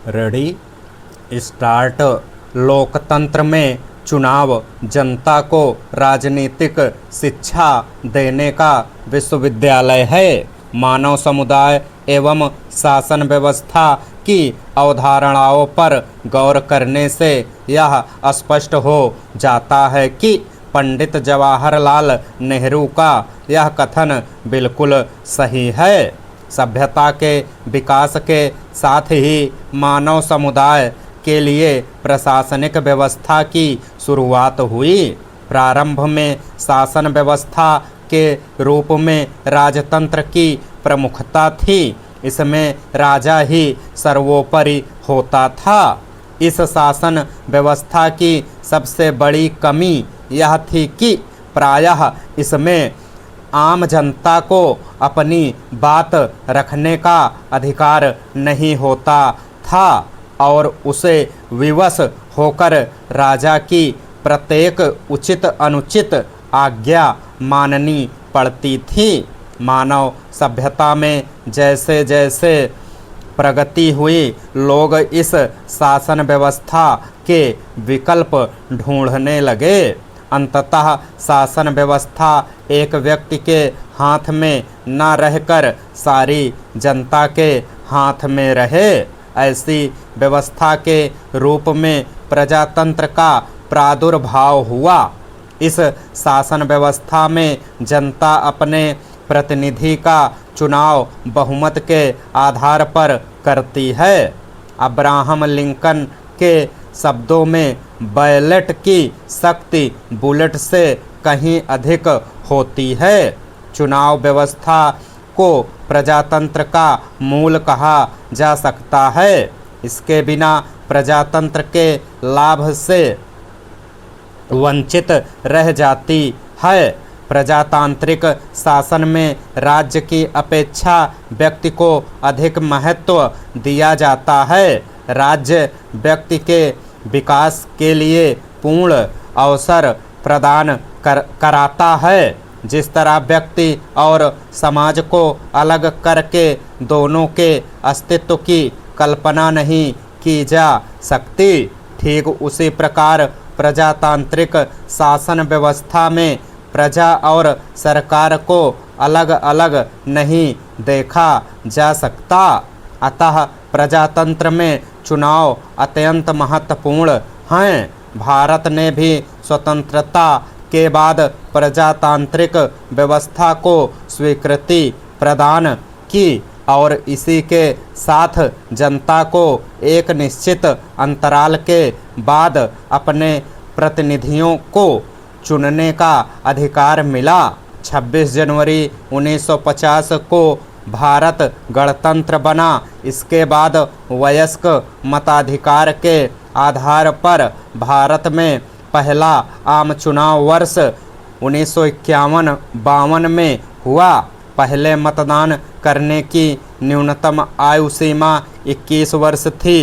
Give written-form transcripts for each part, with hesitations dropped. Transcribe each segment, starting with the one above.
Ready start. लोकतंत्र में चुनाव जनता को राजनीतिक शिक्षा देने का विश्वविद्यालय है। मानव समुदाय एवं शासन व्यवस्था की अवधारणाओं पर गौर करने से यह स्पष्ट हो जाता है कि पंडित जवाहरलाल नेहरू का यह कथन बिल्कुल सही है। सभ्यता के विकास के साथ ही मानव समुदाय के लिए प्रशासनिक व्यवस्था की शुरुआत हुई। प्रारंभ में शासन व्यवस्था के रूप में राजतंत्र की प्रमुखता थी। इसमें राजा ही सर्वोपरि होता था। इस शासन व्यवस्था की सबसे बड़ी कमी यह थी कि प्रायः इसमें आम जनता को अपनी बात रखने का अधिकार नहीं होता था और उसे विवश होकर राजा की प्रत्येक उचित अनुचित आज्ञा माननी पड़ती थी। मानव सभ्यता में जैसे जैसे प्रगति हुई, लोग इस शासन व्यवस्था के विकल्प ढूंढने लगे। अंततः शासन व्यवस्था एक व्यक्ति के हाथ में न रहकर सारी जनता के हाथ में रहे। ऐसी व्यवस्था के रूप में प्रजातंत्र का प्रादुर्भाव हुआ। इस शासन व्यवस्था में जनता अपने प्रतिनिधि का चुनाव बहुमत के आधार पर करती है। अब्राहम लिंकन के शब्दों में बैलेट की शक्ति बुलेट से कहीं अधिक होती है। चुनाव व्यवस्था को प्रजातंत्र का मूल कहा जा सकता है। इसके बिना प्रजातंत्र के लाभ से वंचित रह जाती है। प्रजातांत्रिक शासन में राज्य की अपेक्षा व्यक्ति को अधिक महत्व दिया जाता है। राज्य व्यक्ति के विकास के लिए पूर्ण अवसर प्रदान कराता है। जिस तरह व्यक्ति और समाज को अलग करके दोनों के अस्तित्व की कल्पना नहीं की जा सकती, ठीक उसी प्रकार प्रजातांत्रिक शासन व्यवस्था में प्रजा और सरकार को अलग अलग नहीं देखा जा सकता। अतः प्रजातंत्र में चुनाव अत्यंत महत्वपूर्ण हैं। भारत ने भी स्वतंत्रता के बाद प्रजातांत्रिक व्यवस्था को स्वीकृति प्रदान की और इसी के साथ जनता को एक निश्चित अंतराल के बाद अपने प्रतिनिधियों को चुनने का अधिकार मिला। 26 जनवरी 1950 को भारत गणतंत्र बना। इसके बाद वयस्क मताधिकार के आधार पर भारत में पहला आम चुनाव वर्ष 1951-52 में हुआ। पहले मतदान करने की न्यूनतम आयु सीमा 21 वर्ष थी।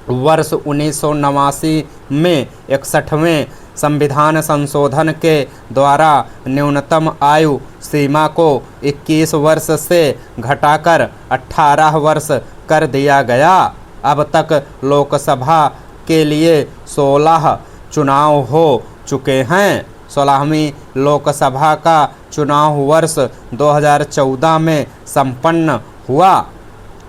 वर्ष 1989 में 61वें संविधान संशोधन के द्वारा न्यूनतम आयु सीमा को 21 वर्ष से घटाकर 18 वर्ष कर दिया गया। अब तक लोकसभा के लिए 16 चुनाव हो चुके हैं। 16वीं लोकसभा का चुनाव वर्ष 2014 में संपन्न हुआ।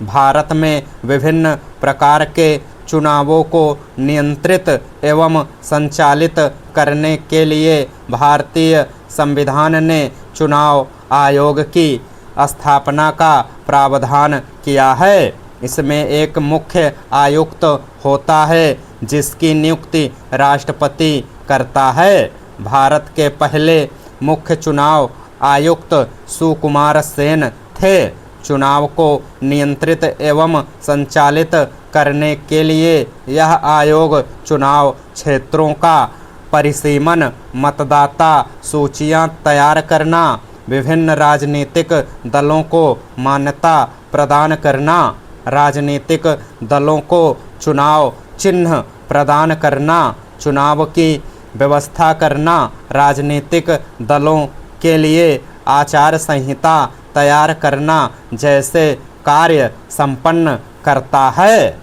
भारत में विभिन्न प्रकार के चुनावों को नियंत्रित एवं संचालित करने के लिए भारतीय संविधान ने चुनाव आयोग की स्थापना का प्रावधान किया है। इसमें एक मुख्य आयुक्त होता है जिसकी नियुक्ति राष्ट्रपति करता है। भारत के पहले मुख्य चुनाव आयुक्त सुकुमार सेन थे। चुनाव को नियंत्रित एवं संचालित करने के लिए यह आयोग चुनाव क्षेत्रों का परिसीमन, मतदाता सूचियां तैयार करना, विभिन्न राजनीतिक दलों को मान्यता प्रदान करना, राजनीतिक दलों को चुनाव चिन्ह प्रदान करना, चुनाव की व्यवस्था करना, राजनीतिक दलों के लिए आचार संहिता तैयार करना जैसे कार्य संपन्न करता है।